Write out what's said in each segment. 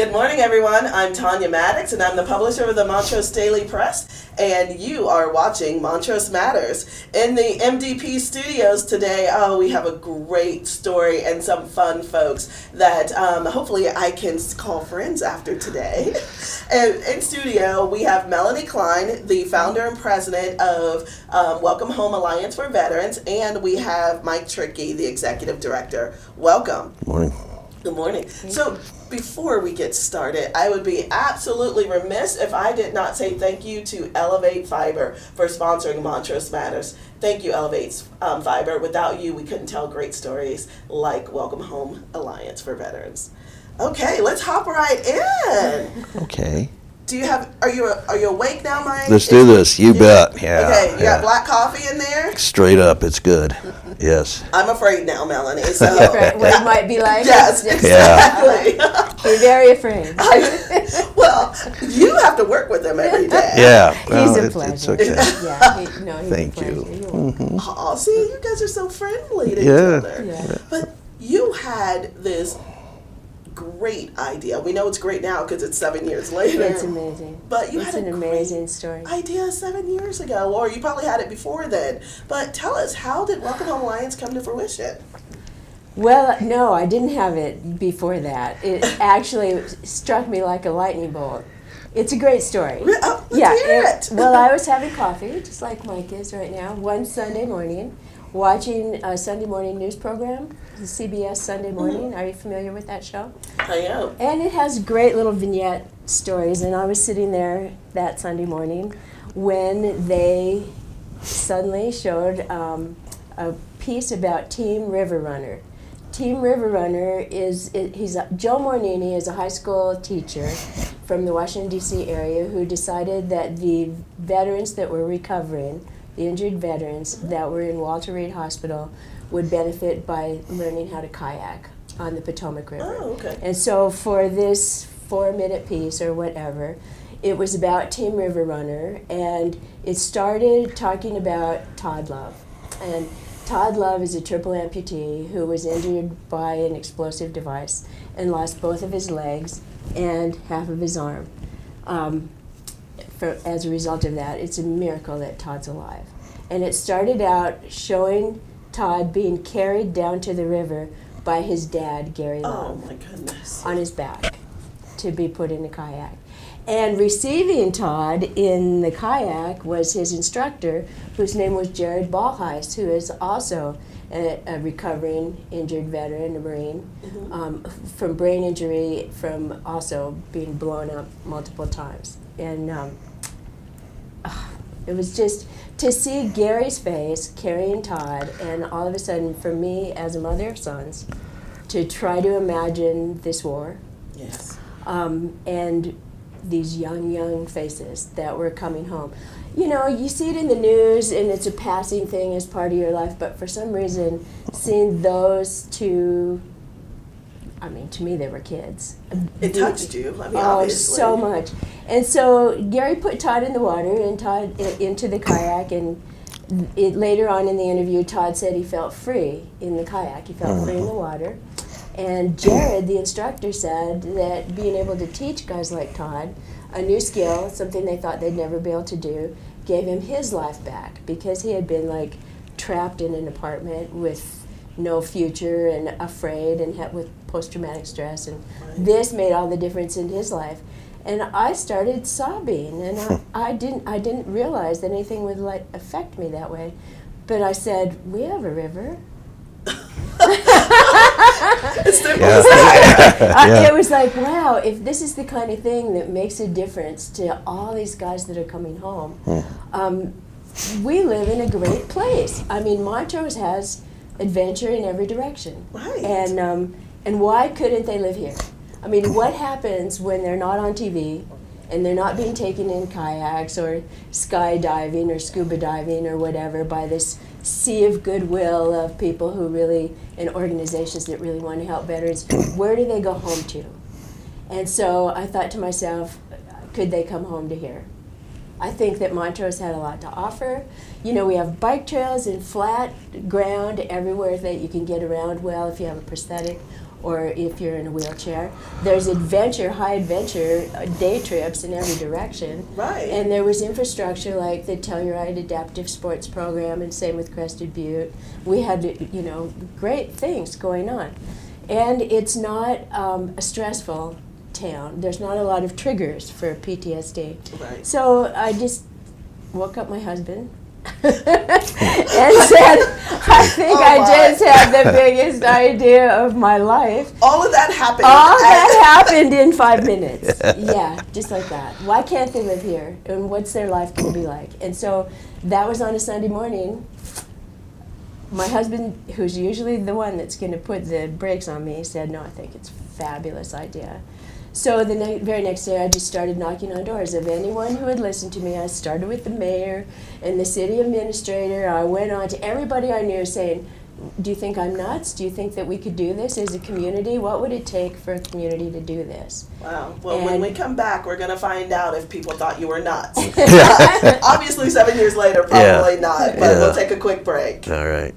Good morning, everyone. I'm Tonya Maddox, and I'm the publisher of the Montrose Daily Press, and you are watching Montrose Matters. In the MDP studios today, we have a great story and some fun folks that hopefully I can call friends after today. And in studio, we have Melanie Klein, the founder and president of Welcome Home Alliance for Veterans, and we have Mike Trickey, the executive director. Welcome. Good morning. Good morning. So before we get started, I would be absolutely remiss if I did not say thank you to Elevate Fiber for sponsoring Montrose Matters. Thank you, Elevate Fiber. Without you, we couldn't tell great stories like Welcome Home Alliance for Veterans. Okay, let's hop right in. Okay. Are you awake now, Mike? Let's do this. You bet. Yeah. Okay, you got black coffee in there? Straight up, it's good. Yes. I'm afraid now, Melanie. So Right, what it might be like. yes, exactly. You're very afraid. Well, you have to work with him every day. Yeah. He's a It's pleasure. okay. Yeah, he's Thank a pleasure. you. You're welcome. Oh, see, you guys are so friendly to Yeah. each other. Yeah. But you had this great idea. We know it's great now because it's 7 years later. It's amazing. But you it's had an a amazing great story. idea 7 years ago, or you probably had it before then. But tell us, how did Welcome Home Alliance come to fruition? Well, no, I didn't have it before that. It actually struck me like a lightning bolt. It's a great story. Oh, let's hear it. Well, I was having coffee, just like Mike is right now, one Sunday morning, watching a Sunday morning news program, the CBS Sunday Morning. Are you familiar with that show? I am. And it has great little vignette stories, and I was sitting there that Sunday morning when they suddenly showed a piece about Team River Runner. Team River Runner Joe Mornini is a high school teacher from the Washington, D.C. area who decided that the veterans that were recovering, the injured veterans that were in Walter Reed Hospital, would benefit by learning how to kayak on the Potomac River. Oh, okay. And so for this 4-minute piece or whatever, it was about Team River Runner, and it started talking about Todd Love. And Todd Love is a triple amputee who was injured by an explosive device and lost both of his legs and half of his arm. As a result of that, it's a miracle that Todd's alive. And it started out showing Todd being carried down to the river by his dad, Gary Love, Oh, my goodness. on his back to be put in a kayak. And receiving Todd in the kayak was his instructor, whose name was Jared Ballheis, who is also a recovering injured veteran, a Marine, from brain injury, from also being blown up multiple times. And it was just to see Gary's face carrying Todd, and all of a sudden, for me as a mother of sons, to try to imagine this war. Yes. And these young faces that were coming home. You know, you see it in the news and it's a passing thing as part of your life, but for some reason, seeing those two, I mean, to me, they were kids. It touched you. I mean, Oh, obviously. so much. And so Gary put Todd in the water and Todd into the kayak, and later on in the interview, Todd said he felt free in the kayak. He felt free in the water. And Jared, the instructor, said that being able to teach guys like Todd a new skill, something they thought they'd never be able to do, gave him his life back, because he had been like trapped in an apartment with no future and afraid and with post-traumatic stress, and this made all the difference in his life. And I started sobbing, and I didn't realize that anything would affect me that way. But I said, we have a river. It was like, wow, if this is the kind of thing that makes a difference to all these guys that are coming home, we live in a great place. I mean, Montrose has adventure in every direction. Right. And why couldn't they live here? I mean, what happens when they're not on TV and they're not being taken in kayaks or skydiving or scuba diving or whatever by this sea of goodwill of people who really, and organizations that really want to help veterans? Where do they go home to? And so I thought to myself, could they come home to here? I think that Montrose had a lot to offer. You know, we have bike trails and flat ground everywhere that you can get around well if you have a prosthetic, or if you're in a wheelchair. There's high adventure day trips in every direction. Right. And there was infrastructure like the Telluride Adaptive Sports Program, and same with Crested Butte. We had, great things going on. And it's not a stressful town. There's not a lot of triggers for PTSD. Right. So I just woke up my husband and said, I think I just had the biggest idea of my life. All of that happened. All that happened in 5 minutes. Yeah, just like that. Why can't they live here? And what's their life going to be like? And so that was on a Sunday morning. My husband, who's usually the one that's going to put the brakes on me, said, no, I think it's a fabulous idea. So the very next day, I just started knocking on doors of anyone who would listen to me. I started with the mayor and the city administrator. I went on to everybody I knew saying, do you think I'm nuts? Do you think that we could do this as a community? What would it take for a community to do this? Wow. Well, when And- we come back, we're going to find out if people thought you were nuts. Obviously, 7 years later, probably not, but we'll take a quick break. All right.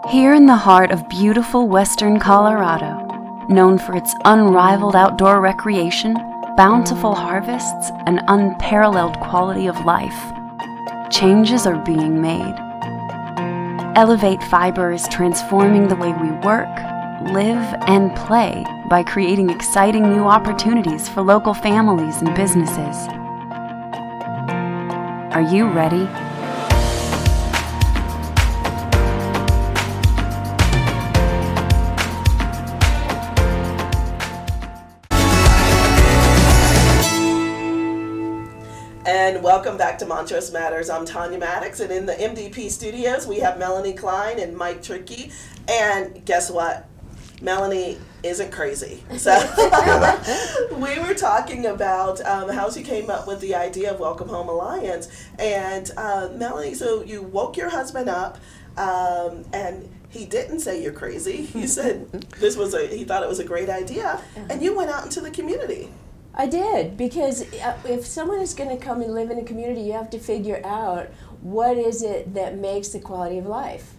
Here in the heart of beautiful western Colorado, known for its unrivaled outdoor recreation, bountiful harvests, and unparalleled quality of life, changes are being made. Elevate Fiber is transforming the way we work, live, and play by creating exciting new opportunities for local families and businesses. Are you ready? And welcome back to Montrose Matters. I'm Tonya Maddox, and in the MDP studios, we have Melanie Klein and Mike Trickey. And guess what? Melanie isn't crazy. So we were talking about how she came up with the idea of Welcome Home Alliance. And Melanie, so you woke your husband up, and he didn't say you're crazy. He said he thought it was a great idea, and you went out into the community. I did, because if someone is going to come and live in a community, you have to figure out what is it that makes the quality of life.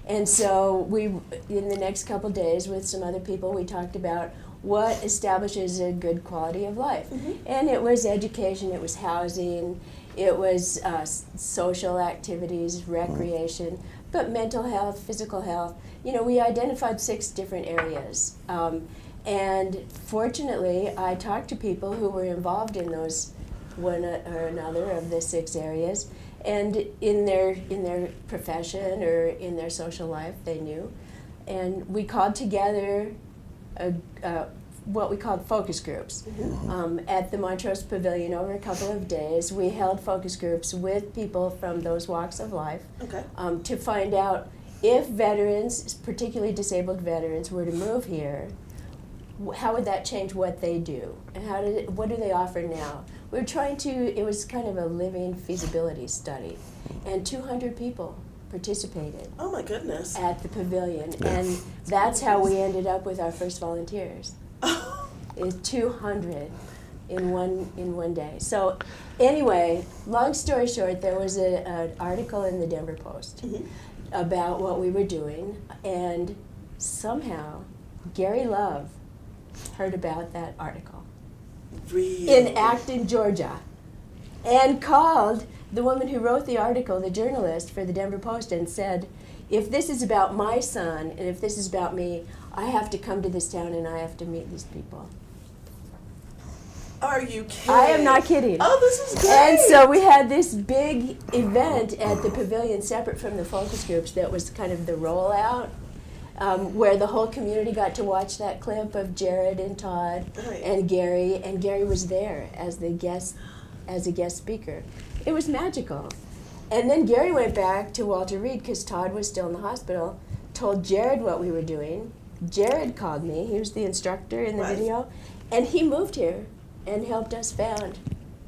And so we, in the next couple days with some other people, we talked about what establishes a good quality of life. Mm-hmm. And it was education, it was housing, it was social activities, recreation, but mental health, physical health. We identified 6 different areas. And fortunately, I talked to people who were involved in those one or another of the 6 areas, and in their profession or in their social life, they knew. And we called together what we called focus groups. Mm-hmm. At the Montrose Pavilion over a couple of days. We held focus groups with people from those walks of life, Okay. To find out if veterans, particularly disabled veterans, were to move here, how would that change what they do? And what do they offer now? We were it was kind of a living feasibility study. And 200 people participated. Oh my goodness. At the pavilion. And that's how we ended up with our first volunteers. Is 200 in one day. So anyway, long story short, there was an article in the Denver Post about what we were doing, and somehow Gary Love heard about that article Really? in Acton, Georgia, and called the woman who wrote the article, the journalist for the Denver Post, and said, if this is about my son and if this is about me, I have to come to this town and I have to meet these people. Are you kidding? I am not kidding. Oh, this is great. And so we had this big event at the pavilion separate from the focus groups that was kind of the rollout. Where the whole community got to watch that clip of Jared and Todd and Gary was there as a guest speaker. It was magical. And then Gary went back to Walter Reed because Todd was still in the hospital, told Jared what we were doing. Jared called me, he was the instructor in the video, and he moved here and helped us found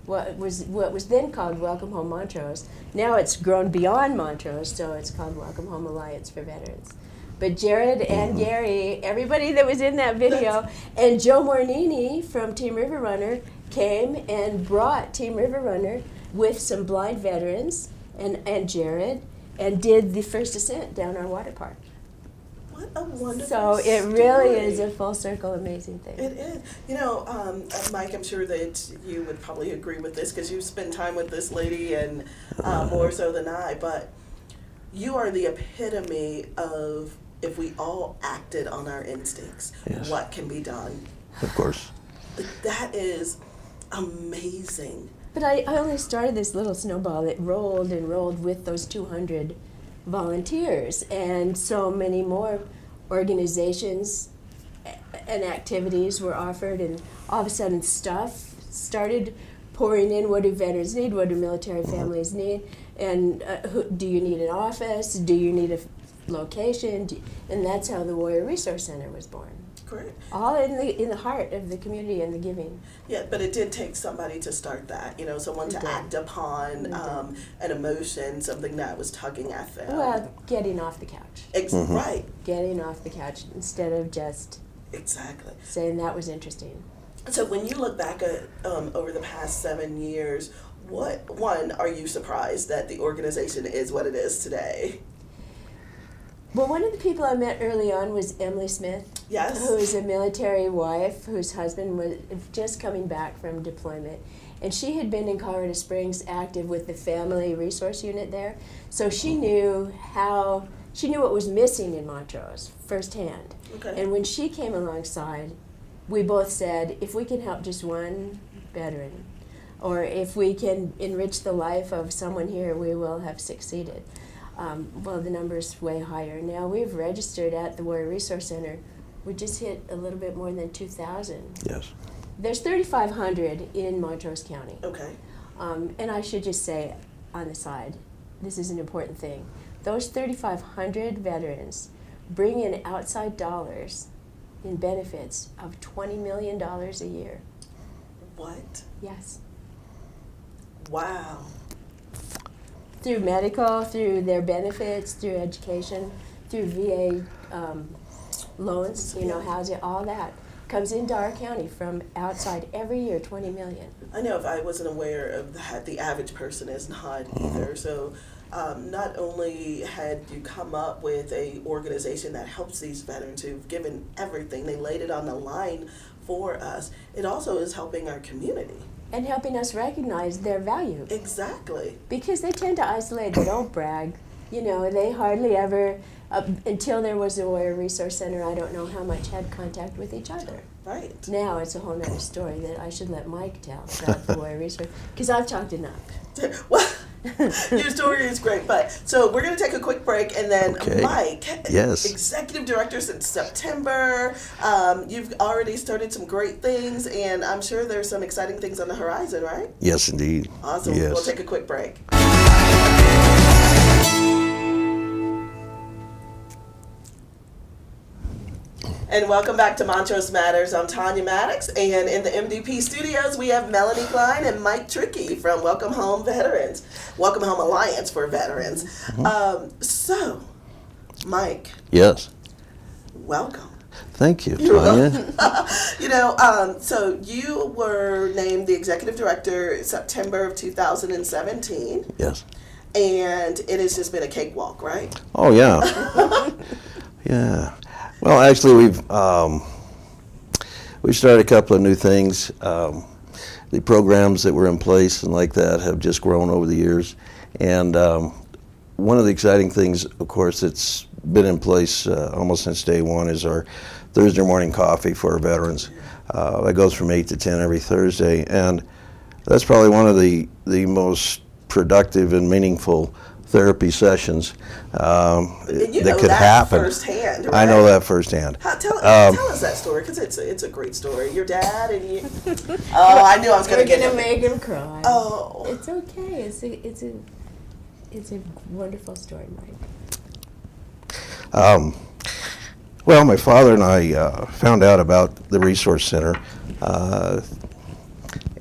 what was then called Welcome Home Montrose. Now it's grown beyond Montrose, so it's called Welcome Home Alliance for Veterans. But Jared and Gary, everybody that was in that video, and Joe Mornini from Team River Runner came and brought Team River Runner with some blind veterans and Jared, and did the first ascent down our water park. What a wonderful So it really story. is a full circle amazing thing. It is. You know, Mike, I'm sure that you would probably agree with this because you spend time with this lady and more so than I, but you are the epitome of if we all acted on our instincts, Yes. what can be done. Of course. That is amazing. But I only started this little snowball that rolled and rolled with those 200 volunteers, and so many more organizations and activities were offered, and all of a sudden stuff started pouring in. What do veterans need? What do military families need? And do you need an office? Do you need a location? And that's how the Warrior Resource Center was born. Great. All in the heart of the community and the giving. Yeah, but it did take somebody to start that, someone to act upon an emotion, something that was tugging at them. Well, getting off the couch. Right. Getting off the couch instead of just Exactly. saying that was interesting. So when you look back at over the past 7 years, are you surprised that the organization is what it is today? Well, one of the people I met early on was Emily Smith, Yes. who is a military wife whose husband was just coming back from deployment. And she had been in Colorado Springs active with the family resource unit there. So she knew what was missing in Montrose firsthand. Okay. And when she came alongside, we both said, if we can help just one veteran, or if we can enrich the life of someone here, we will have succeeded. Well, the number's way higher. Now we've registered at the Warrior Resource Center. We just hit a little bit more than 2,000. Yes. There's 3,500 in Montrose County. Okay. And I should just say on the side, this is an important thing. Those 3,500 veterans bring in outside dollars in benefits of $20 million a year. What? Yes. Wow. Through medical, through their benefits, through education, through VA loans, housing, all that comes into our county from outside every year, 20 million. I know if I wasn't aware of that, the average person is not either. So not only had you come up with a organization that helps these veterans who've given everything, they laid it on the line for us, it also is helping our community. And helping us recognize their value. Exactly. Because they tend to isolate, they don't brag. They hardly ever, until there was a Warrior Resource Center, I don't know how much had contact with each other. Right. Now it's a whole nother story that I should let Mike tell about the Warrior Resource, because I've talked enough. Well, your story is great, but so we're going to take a quick break, and then Okay. Mike, Yes. executive director since September. You've already started some great things, and I'm sure there's some exciting things on the horizon, right? Yes, indeed. Awesome. Yes. We'll take a quick break. And welcome back to Montrose Matters. I'm Tonya Maddox, and in the MDP studios we have Melanie Klein and Mike Trickey from Welcome Home Veterans, Welcome Home Alliance for Veterans. So, Mike, Yes. welcome. Thank you, You're Tonya. So you were named the executive director September of 2017, Yes. and it has just been a cakewalk, right? Oh, yeah. Yeah. Well, actually, we've started a couple of new things. The programs that were in place and like that have just grown over the years. And one of the exciting things, of course, that's been in place almost since day one is our Thursday morning coffee for our veterans. That goes from 8 to 10 every Thursday. And that's probably one of the most productive and meaningful therapy sessions And you that know could that happen. firsthand, right? I know that firsthand. Tell us that story, because it's a great story. Your dad and you. Oh, I knew I was going We're to get gonna him. make him cry. Oh. It's okay. It's a wonderful story, Mike. Well, my father and I found out about the Resource Center,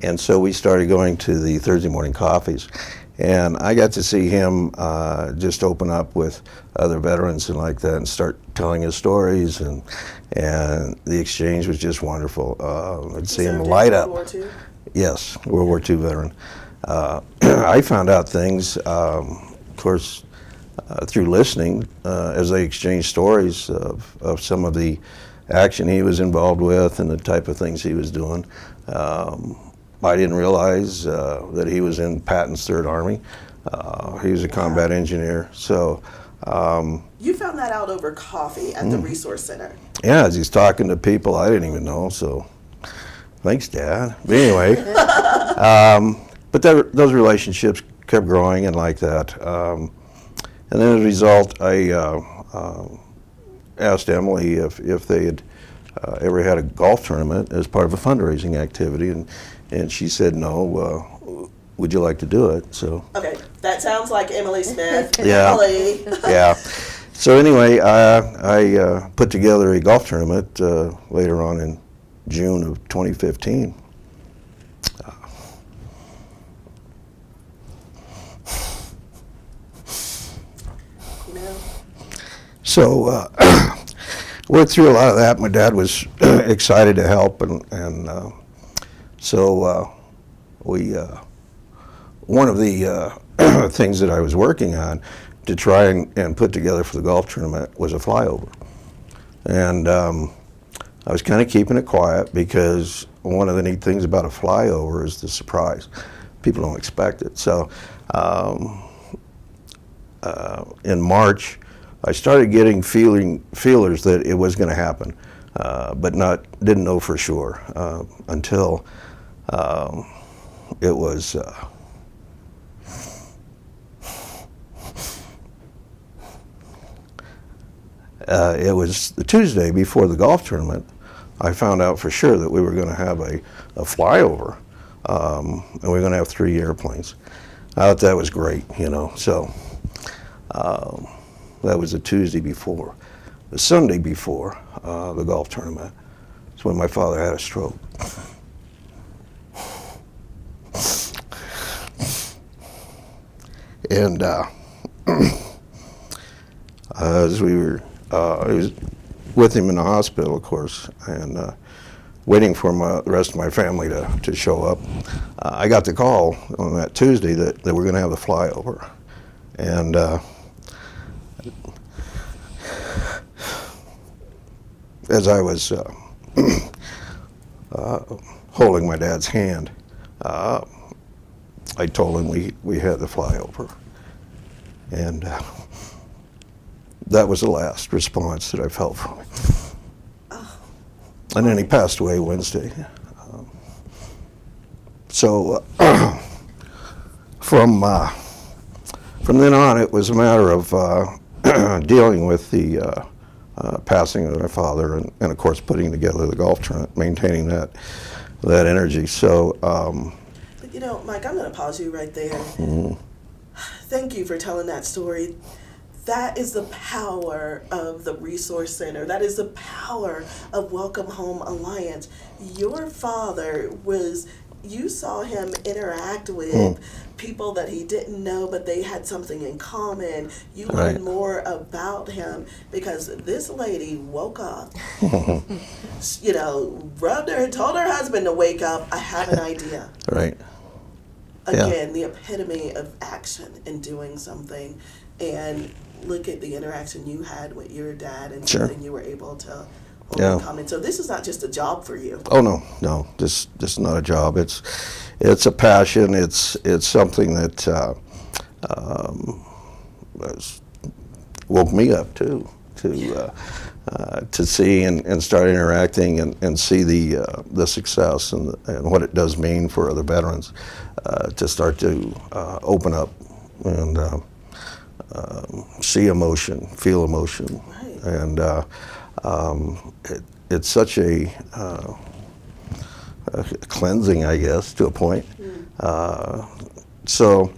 and so we started going to the Thursday morning coffees. And I got to see him just open up with other veterans and like that and start telling his stories, and the exchange was just wonderful. I'd see him light up. World War II? Yes, World War II veteran. I found out things, of course, through listening as they exchanged stories of some of the action he was involved with and the type of things he was doing. I didn't realize that he was in Patton's Third Army. He was a combat engineer. So You found that out over coffee at the Resource Center. yeah, as he's talking to people I didn't even know. So thanks, Dad. But anyway, but those relationships kept growing and like that. And then as a result, I asked Emily if they had ever had a golf tournament as part of a fundraising activity, and she said no. Would you like to do it? So Okay, that sounds like Emily Smith. Yeah. Emily. yeah. So anyway, I put together a golf tournament later on in June of 2015. You know, So worked through a lot of that. My dad was excited to help, and so we one of the things that I was working on to try and put together for the golf tournament was a flyover, and I was kind of keeping it quiet because one of the neat things about a flyover is the surprise. People don't expect it. So in March, I started getting feelers that it was going to happen, but didn't know for sure until it was the Tuesday before the golf tournament. I found out for sure that we were going to have a flyover, and we were going to have 3 airplanes. I thought that was great, so that was the Tuesday before. The Sunday before the golf tournament is when my father had a stroke. And as we were, I was with him in the hospital, of course, and waiting for the rest of my family to show up. I got the call on that Tuesday that we're going to have the flyover. And as I was holding my dad's hand, I told him we had the flyover. And that was the last response that I felt from him. And then he passed away Wednesday. So from then on, it was a matter of dealing with the passing of my father, and of course putting together the golf tournament, maintaining that energy. So, but Mike, I'm going to pause you right there. Thank you for telling that story. That is the power of the Resource Center. That is the power of Welcome Home Alliance. Your father you saw him interact with people that he didn't know, but they had something in common. You learned more about him because this lady woke up, rubbed her, told her husband to wake up. I have an idea. Right. Again, the epitome of action and doing something. And look at the interaction you had with your dad and something you were able to overcome. And so this is not just a job for you. Oh no, this is not a job. It's a passion. It's something that woke me up too, to see and start interacting and see the success and what it does mean for other veterans to start to open up and see emotion, feel emotion, and it's such a cleansing, I guess, to a point. So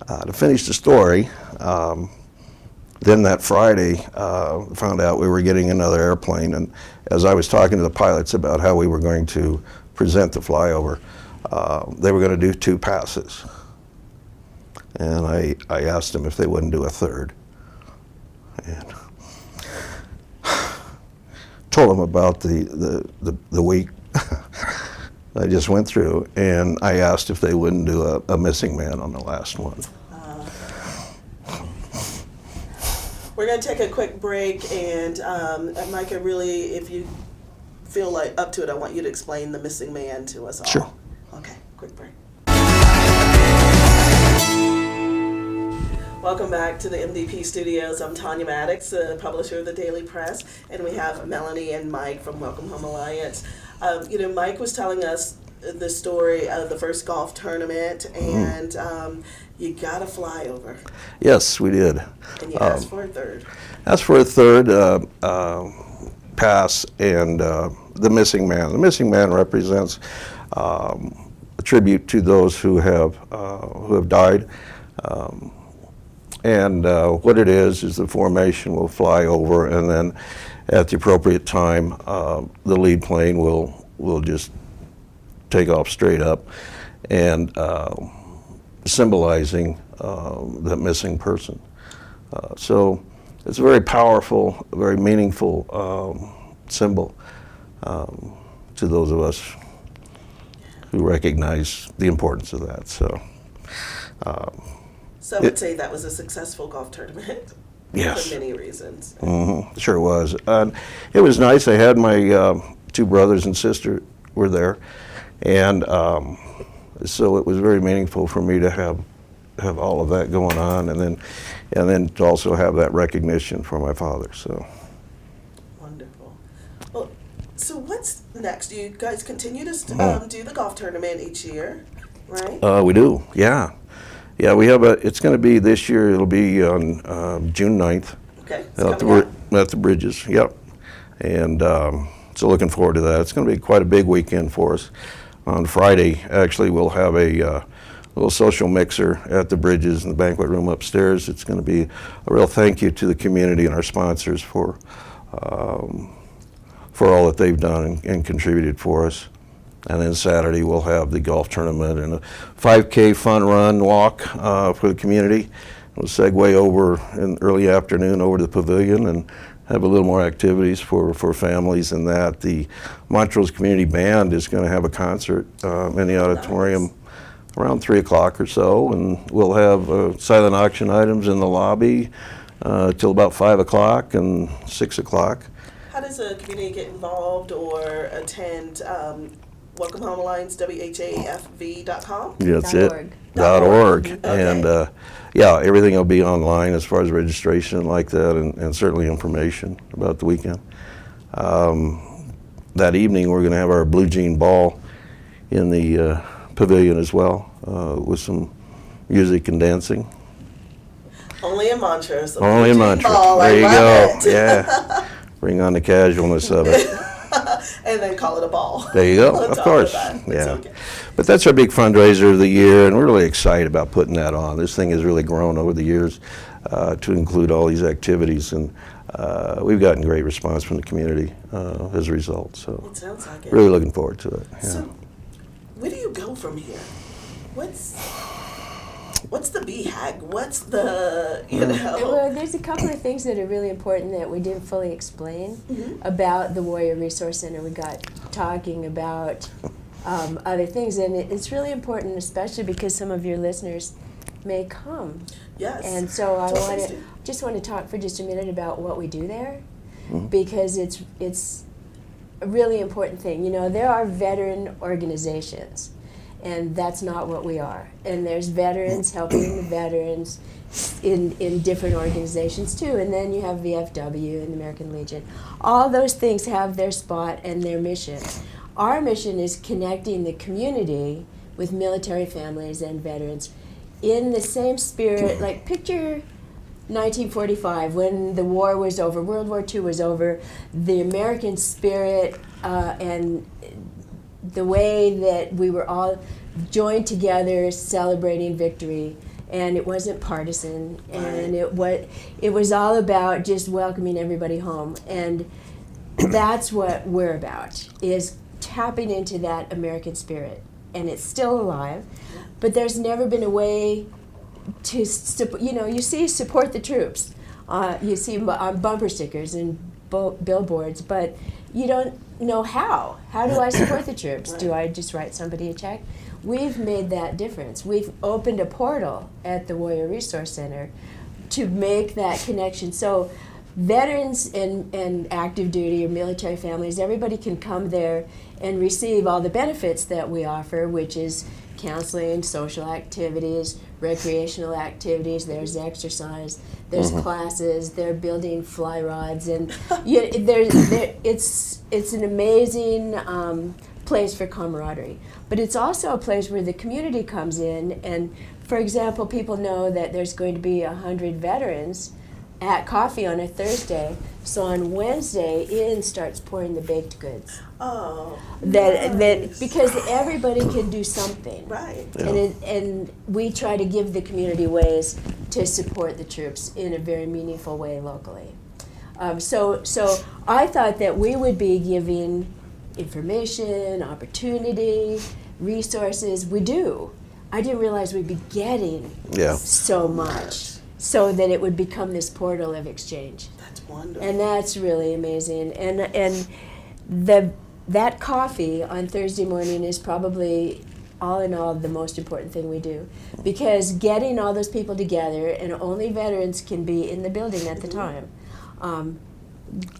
to finish the story, then that Friday, found out we were getting another airplane, and as I was talking to the pilots about how we were going to present the flyover, they were going to do 2 passes. And I asked them if they wouldn't do a third. And told them about the week I just went through, and I asked if they wouldn't do a missing man on the last one. We're going to take a quick break, and Micah, really, if you feel like up to it, I want you to explain the missing man to us all. Sure. Okay, quick break. Welcome back to the MDP studios. I'm Tonya Maddox, the publisher of the Daily Press, and we have Melanie and Mike from Welcome Home Alliance. Mike was telling us the story of the first golf tournament, and you got a flyover. Yes, we did. And you asked for a third. Asked for a third pass, and the missing man. The missing man represents a tribute to those who have died. And what it is the formation will fly over, and then at the appropriate time, the lead plane will just take off straight up, and symbolizing that missing person. So it's a very powerful, very meaningful symbol to those of us who recognize the importance of that. So. So I would say that was a successful golf tournament. Yes. For many reasons. Mm-hmm. Sure was. And it was nice. I had my two brothers and sister were there, and so it was very meaningful for me to have all of that going on, and then to also have that recognition for my father. So. Wonderful. Well, so what's next? You guys continue to do the golf tournament each year, right? We do. Yeah. Yeah, we have it's going to be this year, it'll be on June 9th. Okay. At the Bridges, yep. And so looking forward to that. It's going to be quite a big weekend for us. On Friday, actually, we'll have a little social mixer at the Bridges in the banquet room upstairs. It's going to be a real thank you to the community and our sponsors for all that they've done and contributed for us. And then Saturday we'll have the golf tournament and a 5K fun run walk for the community. We'll segue over in early afternoon over to the pavilion and have a little more activities for families and that. The Montrose Community Band is going to have a concert in the auditorium around 3 o'clock or so, and we'll have silent auction items in the lobby till about 5 o'clock and 6 o'clock. How does the community get involved or attend? Welcome Home Alliance, WHAFV.com? That's .org. it. .org. Okay. And yeah, everything will be online as far as registration like that, and certainly information about the weekend. That evening we're going to have our Blue Jean Ball in the pavilion as well, with some music and dancing. Only in Montrose. Only in Montrose. There you go. Yeah. Bring on the casualness of it. And then call it a ball. There you go. Of course. Yeah. Okay. But that's our big fundraiser of the year, and we're really excited about putting that on. This thing has really grown over the years to include all these activities, and we've gotten great response from the community as a result. So it sounds like it. Really looking forward to it. Yeah. So where do you go from here? What's the BHAG? What's the, Well, there's a couple of things that are really important that we didn't fully explain about the Warrior Resource Center. We got talking about other things, and it's really important, especially because some of your listeners may come. Yes. And so I just want to talk for just a minute about what we do there, because it's a really important thing. You know, there are veteran organizations, and that's not what we are. And there's veterans helping the veterans in different organizations too. And then you have VFW and the American Legion. All those things have their spot and their mission. Our mission is connecting the community with military families and veterans in the same spirit. Like, picture 1945, when the war was over, World War II was over, the American spirit and the way that we were all joined together celebrating victory, and it wasn't partisan, and it was all about just welcoming everybody home, and that's what we're about, is tapping into that American spirit, and it's still alive, but there's never been a way to, you see support the troops, you see on bumper stickers and billboards, but you don't know how. How do I support the troops? Do I just write somebody a check? We've made that difference. We've opened a portal at the Warrior Resource Center to make that connection. So veterans and active duty or military families, everybody can come there and receive all the benefits that we offer, which is counseling, social activities, recreational activities, there's exercise, there's classes, they're building fly rods, and it's an amazing place for camaraderie. But it's also a place where the community comes in, and for example, people know that there's going to be 100 veterans at coffee on a Thursday, so on Wednesday, Ian starts pouring the baked goods. Oh, That because everybody can do something, right. Yeah. and we try to give the community ways to support the troops in a very meaningful way locally. So I thought that we would be giving information, opportunity, resources. We do. I didn't realize we'd be getting so much, so that it would become this portal of exchange. That's wonderful. And that's really amazing. And that coffee on Thursday morning is probably, all in all, the most important thing we do. Because getting all those people together, and only veterans can be in the building at the time,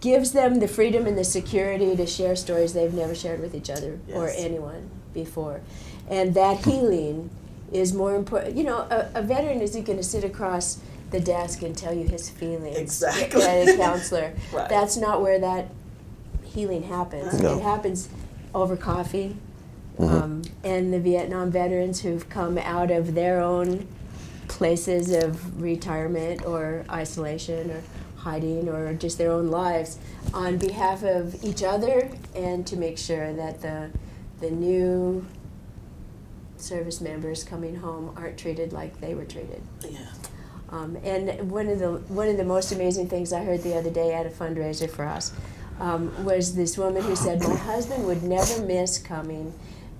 gives them the freedom and the security to share stories they've never shared with each other or anyone before. And that healing is more important. You know, a veteran isn't going to sit across the desk and tell you his feelings. Exactly. At a counselor. Right. That's not where that healing happens. No. It happens over coffee. And the Vietnam veterans who've come out of their own places of retirement or isolation or hiding or just their own lives on behalf of each other, and to make sure that the new service members coming home aren't treated like they were treated. Yeah. And one of the most amazing things I heard the other day at a fundraiser for us was this woman who said, my husband would never miss coming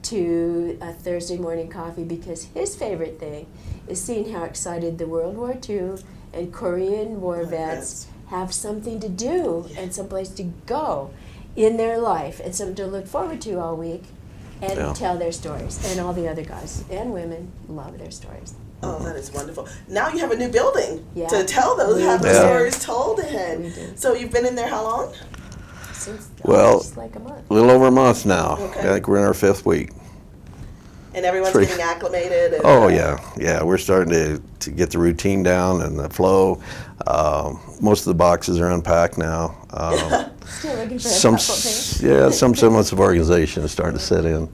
to a Thursday morning coffee because his favorite thing is seeing how excited the World War II and Korean War vets have something to do and someplace to go in their life and something to look forward to all week and tell their stories. And all the other guys and women love their stories. Oh, that is wonderful. Now you have a new building Yeah. to tell those, have the stories told in. We do. So you've been in there how long? Since Well, just like a month. A little over a month now. Okay. I think we're in our 5th week. And everyone's Pretty- getting acclimated? And, Oh yeah. We're starting to get the routine down and the flow. Most of the boxes are unpacked now. Still looking for a Some couple things. some semblance of organization is starting to set in.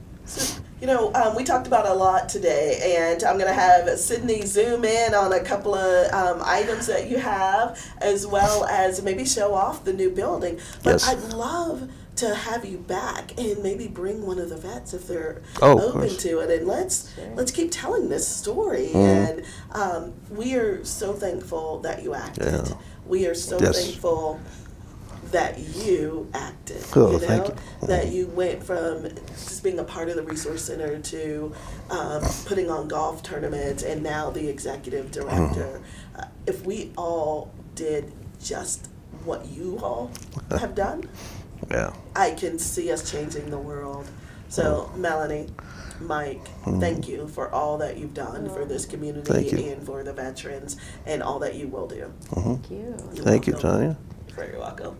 You know, we talked about a lot today, and I'm going to have Sydney zoom in on a couple of items that you have, as well as maybe show off the new building. But Yes. I'd love to have you back and maybe bring one of the vets if they're Of open course. to it, and let's keep telling this story. And we are so thankful that you acted. Yeah. We are so Yes. thankful that you acted. Oh, you know? thank you. That you went from just being a part of the resource center to putting on golf tournaments, and now the executive director. If we all did just what you all have done, Yeah. I can see us changing the world. So, Melanie, Mike, thank you for all that you've done for this community Thank you. and for the veterans, and all that you will do. Thank you. You're Thank you, welcome. Tonya. You're very welcome.